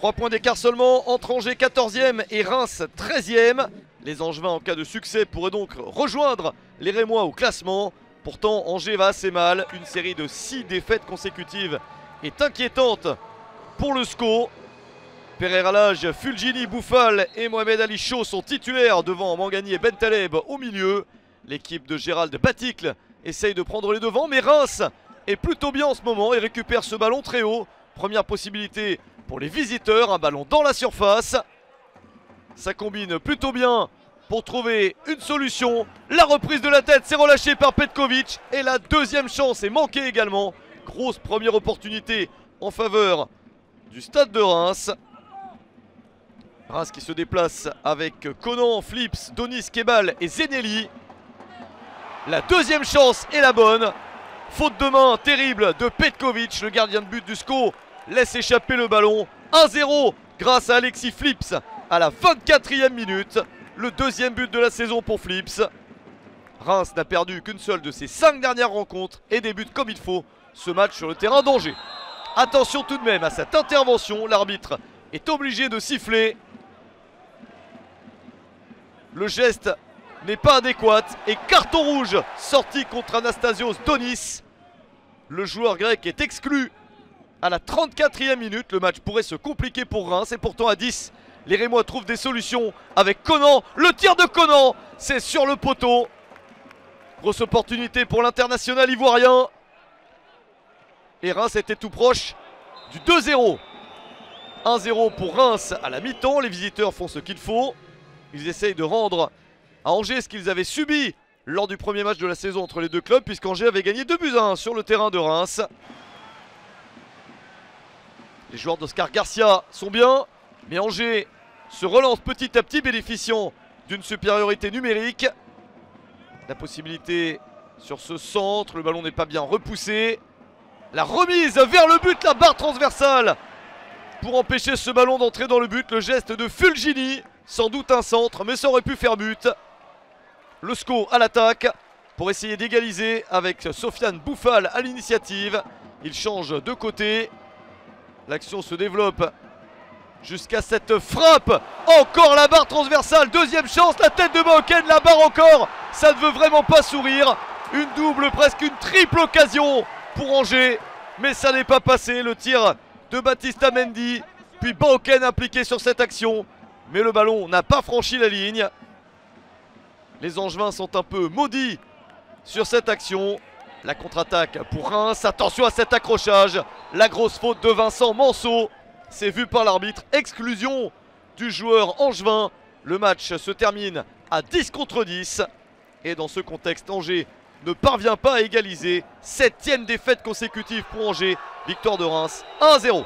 3 points d'écart seulement entre Angers 14e et Reims 13e. Les Angevins en cas de succès pourraient donc rejoindre les Rémois au classement. Pourtant Angers va assez mal, une série de 6 défaites consécutives est inquiétante pour le SCO. Pereira Lage, Fulgini, Bouffal et Mohamed Ali Chaud sont titulaires devant Mangani et Bentaleb au milieu. L'équipe de Gérald Baticle essaye de prendre les devants, mais Reims est plutôt bien en ce moment et récupère ce ballon très haut. Première possibilité pour les visiteurs, un ballon dans la surface. Ça combine plutôt bien pour trouver une solution. La reprise de la tête, c'est relâché par Petkovic et la deuxième chance est manquée également. Grosse première opportunité en faveur du Stade de Reims. Reims qui se déplace avec Conan, Flips, Donis, Kebal et Zenelli. La deuxième chance est la bonne. Faute de main terrible de Petkovic, le gardien de but du SCO laisse échapper le ballon. 1-0 grâce à Alexis Flips à la 24e minute. Le deuxième but de la saison pour Flips. Reims n'a perdu qu'une seule de ses 5 dernières rencontres et débute comme il faut ce match sur le terrain d'Angers. Attention tout de même à cette intervention, l'arbitre est obligé de siffler. Le geste n'est pas adéquat et carton rouge sorti contre Anastasios Donis. Le joueur grec est exclu à la 34e minute. Le match pourrait se compliquer pour Reims et pourtant à 10, les Rémois trouvent des solutions avec Conan. Le tir de Conan, c'est sur le poteau. Grosse opportunité pour l'international ivoirien. Et Reims était tout proche du 2-0. 1-0 pour Reims à la mi-temps. Les visiteurs font ce qu'il faut. Ils essayent de rendre à Angers ce qu'ils avaient subi lors du premier match de la saison entre les deux clubs, puisqu'Angers avait gagné 2-1 sur le terrain de Reims. Les joueurs d'Oscar Garcia sont bien, mais Angers se relance petit à petit, bénéficiant d'une supériorité numérique. La possibilité sur ce centre, le ballon n'est pas bien repoussé. La remise vers le but, la barre transversale pour empêcher ce ballon d'entrer dans le but. Le geste de Fulgini, sans doute un centre, mais ça aurait pu faire but. Le SCO à l'attaque pour essayer d'égaliser avec Sofiane Bouffal à l'initiative. Il change de côté. L'action se développe jusqu'à cette frappe. Encore la barre transversale, deuxième chance, la tête de Baoken, la barre encore. Ça ne veut vraiment pas sourire. Une double, presque une triple occasion pour Angers, mais ça n'est pas passé. Le tir de Baptista Mendy, puis Baoken impliqué sur cette action, mais le ballon n'a pas franchi la ligne. Les Angevins sont un peu maudits sur cette action. La contre-attaque pour Reims, attention à cet accrochage. La grosse faute de Vincent Manceau, c'est vu par l'arbitre, exclusion du joueur angevin. Le match se termine à 10 contre 10. Et dans ce contexte, Angers ne parvient pas à égaliser. 7e défaite consécutive pour Angers. Victoire de Reims 1-0.